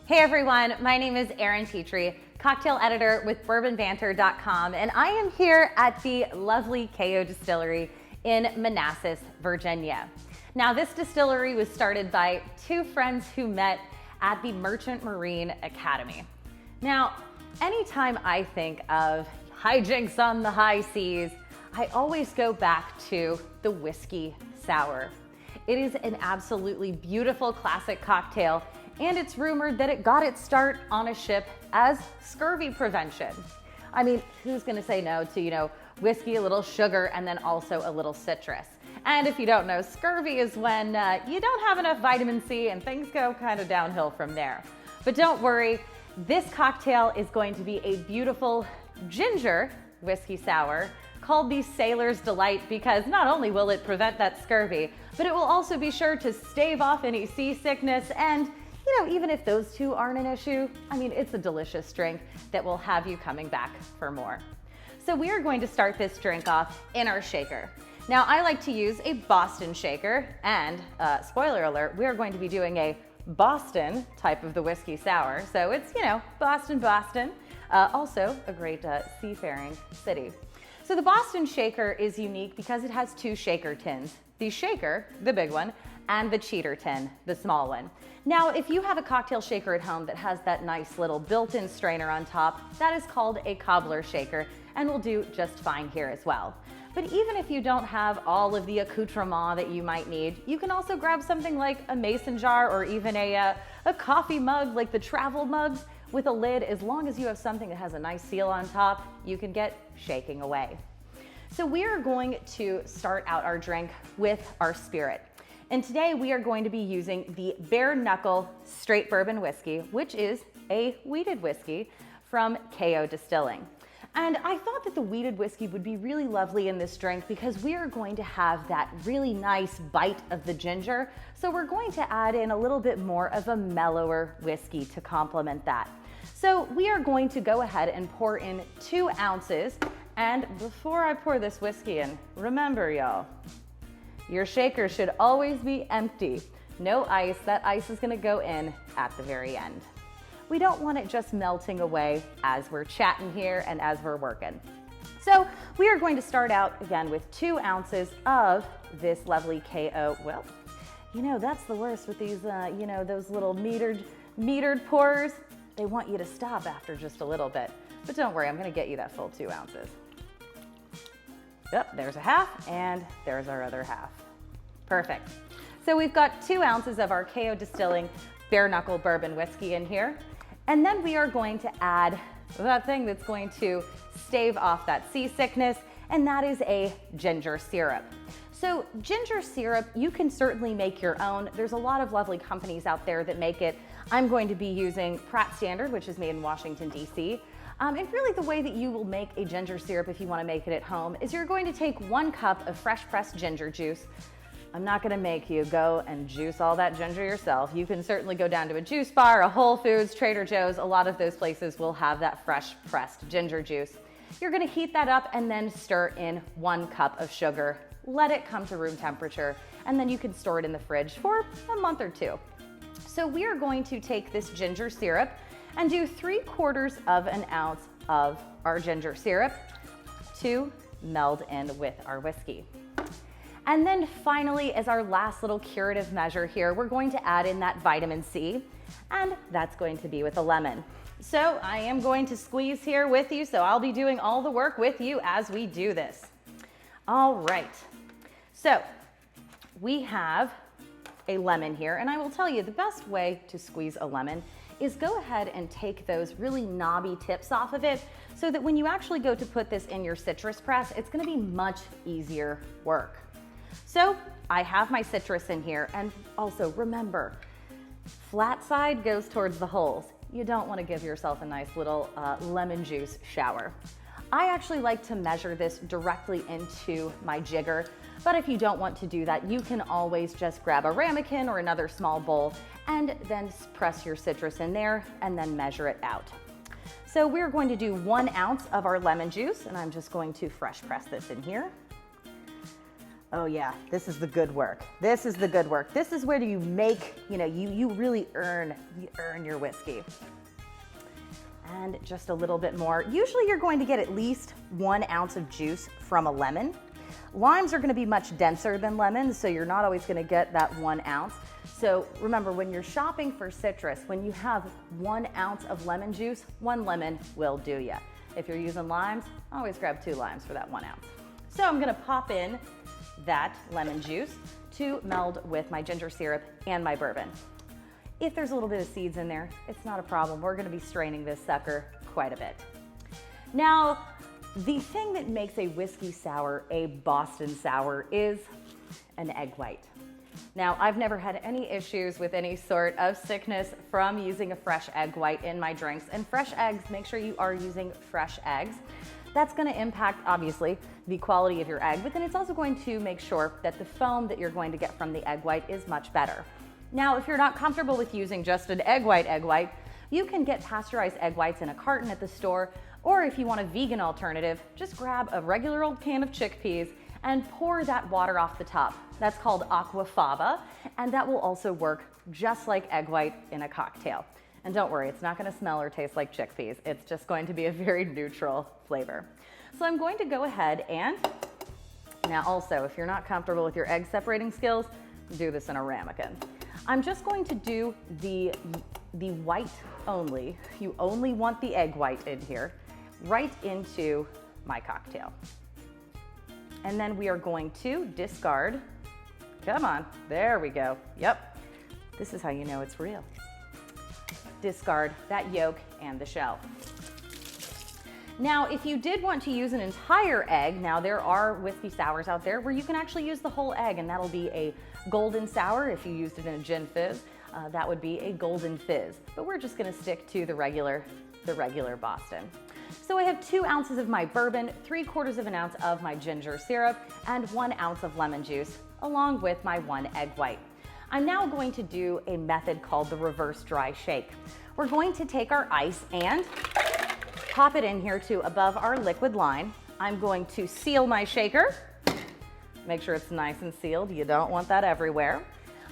Hey everyone, my name is Erin Petrie, cocktail editor with bourbonbanter.com, and I am here at the lovely KO Distillery in Manassas, Virginia. Now, this distillery was started by two friends who met at the Merchant Marine Academy. Now, anytime I think of hijinks on the high seas, I always go back to the whiskey sour. It is an absolutely beautiful classic cocktail, and it's rumored that it got its start on a ship as scurvy prevention. I mean, who's gonna say no to, whiskey, a little sugar, and then also a little citrus? And if you don't know, scurvy is when you don't have enough vitamin C and things go kind of downhill from there. But don't worry, this cocktail is going to be a beautiful ginger whiskey sour called the Sailor's Delight, because not only will it prevent that scurvy, but it will also be sure to stave off any seasickness. And even if those two aren't an issue, it's a delicious drink that will have you coming back for more. So we are going to start this drink off in our shaker. Now, I like to use a Boston shaker, and spoiler alert, we are going to be doing a Boston type of the whiskey sour. So it's, Boston, also a great seafaring city. So the Boston shaker is unique because it has two shaker tins. The shaker, the big one, and the cheater tin, the small one. Now, if you have a cocktail shaker at home that has that nice little built-in strainer on top, that is called a cobbler shaker and will do just fine here as well. But even if you don't have all of the accoutrement that you might need, you can also grab something like a mason jar or even a coffee mug like the travel mugs with a lid. As long as you have something that has a nice seal on top, you can get shaking away. So we are going to start out our drink with our spirit. And today we are going to be using the Bare Knuckle Straight Bourbon Whiskey, which is a wheated whiskey from KO Distilling. And I thought that the wheated whiskey would be really lovely in this drink because we are going to have that really nice bite of the ginger. So we're going to add in a little bit more of a mellower whiskey to complement that. So we are going to go ahead and pour in 2 ounces. And before I pour this whiskey in, remember y'all, your shaker should always be empty. No ice. That ice is gonna go in at the very end. We don't want it just melting away as we're chatting here and as we're working. So we are going to start out again with 2 ounces of this lovely KO. Well, that's the worst with these, those little metered pours. They want you to stop after just a little bit. But don't worry, I'm gonna get you that full 2 ounces. Yep, there's a half, and there's our other half. Perfect. So we've got 2 ounces of our KO Distilling Bare Knuckle Bourbon Whiskey in here. And then we are going to add that thing that's going to stave off that seasickness, and that is a ginger syrup. So ginger syrup, you can certainly make your own. There's a lot of lovely companies out there that make it. I'm going to be using Pratt Standard, which is made in Washington, D.C. And really the way that you will make a ginger syrup if you want to make it at home is you're going to take 1 cup of fresh pressed ginger juice. I'm not going to make you go and juice all that ginger yourself. You can certainly go down to a juice bar, a Whole Foods, Trader Joe's. A lot of those places will have that fresh pressed ginger juice. You're going to heat that up and then stir in 1 cup of sugar. Let it come to room temperature, and then you can store it in the fridge for a month or 2. So we are going to take this ginger syrup and do 3/4 of an ounce of our ginger syrup to meld in with our whiskey. And then finally, as our last little curative measure here, we're going to add in that vitamin C, and that's going to be with a lemon. So I am going to squeeze here with you, so I'll be doing all the work with you as we do this. All right, so we have a lemon here, and I will tell you the best way to squeeze a lemon is go ahead and take those really knobby tips off of it so that when you actually go to put this in your citrus press, it's gonna be much easier work. So I have my citrus in here, and also remember, flat side goes towards the holes. You don't wanna give yourself a nice little lemon juice shower. I actually like to measure this directly into my jigger, but if you don't want to do that, you can always just grab a ramekin or another small bowl and then press your citrus in there and then measure it out. So we're going to do 1 ounce of our lemon juice, and I'm just going to fresh press this in here. Oh yeah, this is the good work. This is the good work. This is where you make, you really earn your whiskey. And just a little bit more. Usually you're going to get at least 1 ounce of juice from a lemon. Limes are going to be much denser than lemons, so you're not always going to get that 1 ounce. So remember, when you're shopping for citrus, when you have 1 ounce of lemon juice, 1 lemon will do ya. If you're using limes, always grab 2 limes for that 1 ounce. So I'm going to pop in that lemon juice to meld with my ginger syrup and my bourbon. If there's a little bit of seeds in there, it's not a problem. We're going to be straining this sucker quite a bit. Now, the thing that makes a whiskey sour a Boston sour is an egg white. Now, I've never had any issues with any sort of sickness from using a fresh egg white in my drinks. And fresh eggs, make sure you are using fresh eggs. That's going to impact, obviously, the quality of your egg, but then it's also going to make sure that the foam that you're going to get from the egg white is much better. Now, if you're not comfortable with using just an egg white, you can get pasteurized egg whites in a carton at the store, or if you want a vegan alternative, just grab a regular old can of chickpeas and pour that water off the top. That's called aquafaba, and that will also work just like egg white in a cocktail. And don't worry, it's not going to smell or taste like chickpeas. It's just going to be a very neutral flavor. So I'm going to go ahead and, now also, if you're not comfortable with your egg separating skills, do this in a ramekin. I'm just going to do the white only. You only want the egg white in here, right into my cocktail. And then we are going to discard, come on, there we go. Yep, this is how you know it's real. Discard that yolk and the shell. Now, if you did want to use an entire egg, now there are whiskey sours out there where you can actually use the whole egg, and that'll be a golden sour. If you used it in a gin fizz, that would be a golden fizz. But we're just gonna stick to the regular Boston. So I have 2 ounces of my bourbon, 3/4 of an ounce of my ginger syrup, and 1 ounce of lemon juice, along with my 1 egg white. I'm now going to do a method called the reverse dry shake. We're going to take our ice and pop it in here to above our liquid line. I'm going to seal my shaker. Make sure it's nice and sealed. You don't want that everywhere.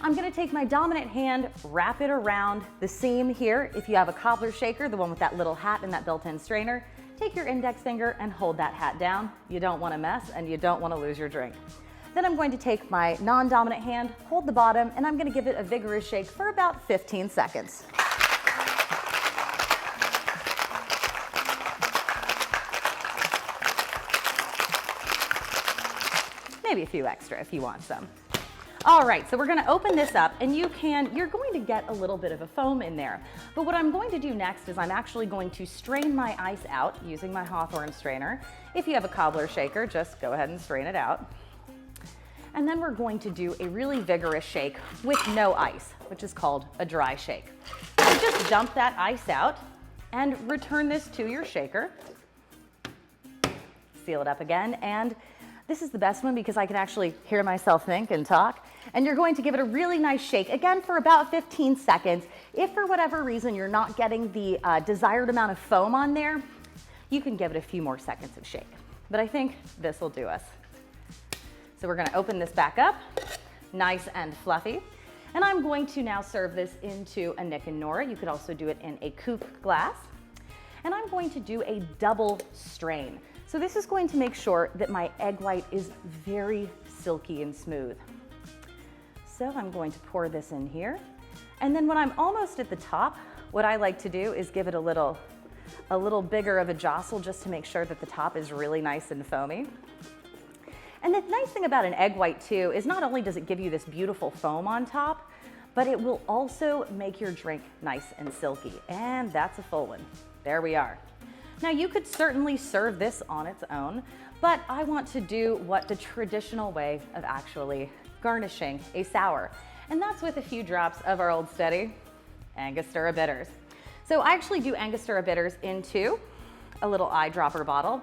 I'm gonna take my dominant hand, wrap it around the seam here. If you have a cobbler shaker, the one with that little hat and that built-in strainer, take your index finger and hold that hat down. You don't wanna mess and you don't wanna lose your drink. Then I'm going to take my non-dominant hand, hold the bottom, and I'm gonna give it a vigorous shake for about 15 seconds. Maybe a few extra if you want some. All right, so we're gonna open this up, and you're going to get a little bit of a foam in there. But what I'm going to do next is I'm actually going to strain my ice out using my Hawthorne strainer. If you have a cobbler shaker, just go ahead and strain it out. And then we're going to do a really vigorous shake with no ice, which is called a dry shake. So just dump that ice out and return this to your shaker. Seal it up again, and this is the best one because I can actually hear myself think and talk. And you're going to give it a really nice shake, again for about 15 seconds. If for whatever reason you're not getting the desired amount of foam on there, you can give it a few more seconds of shake. But I think this will do us. So we're gonna open this back up, nice and fluffy. And I'm going to now serve this into a Nic and Nora. You could also do it in a coupe glass. And I'm going to do a double strain. So this is going to make sure that my egg white is very silky and smooth. So I'm going to pour this in here. And then when I'm almost at the top, what I like to do is give it a little bigger of a jostle just to make sure that the top is really nice and foamy. And the nice thing about an egg white too is not only does it give you this beautiful foam on top, but it will also make your drink nice and silky. And that's a full one. There we are. Now you could certainly serve this on its own, but I want to do what the traditional way of actually garnishing a sour. And that's with a few drops of our old steady Angostura Bitters. So I actually do Angostura Bitters into a little eyedropper bottle.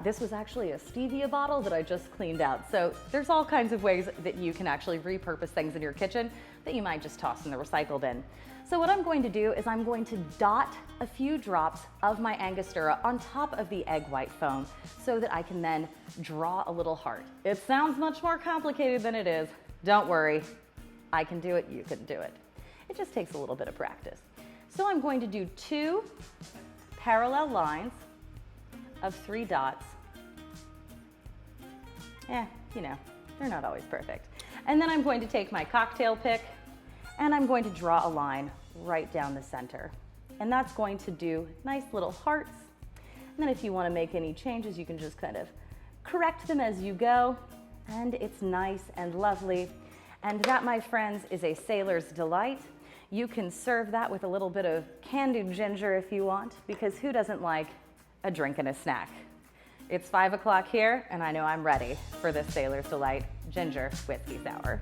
This was actually a stevia bottle that I just cleaned out. So there's all kinds of ways that you can actually repurpose things in your kitchen that you might just toss in the recycle bin. So what I'm going to do is I'm going to dot a few drops of my Angostura on top of the egg white foam so that I can then draw a little heart. It sounds much more complicated than it is. Don't worry, I can do it, you can do it. It just takes a little bit of practice. So I'm going to do 2 parallel lines of 3 dots. You know, they're not always perfect. And then I'm going to take my cocktail pick and I'm going to draw a line right down the center. And that's going to do nice little hearts. And then if you want to make any changes, you can just kind of correct them as you go. And it's nice and lovely. And that, my friends, is a sailor's delight. You can serve that with a little bit of candied ginger if you want, because who doesn't like a drink and a snack? It's 5 o'clock here, and I know I'm ready for this Sailor's Delight Ginger Whiskey Sour.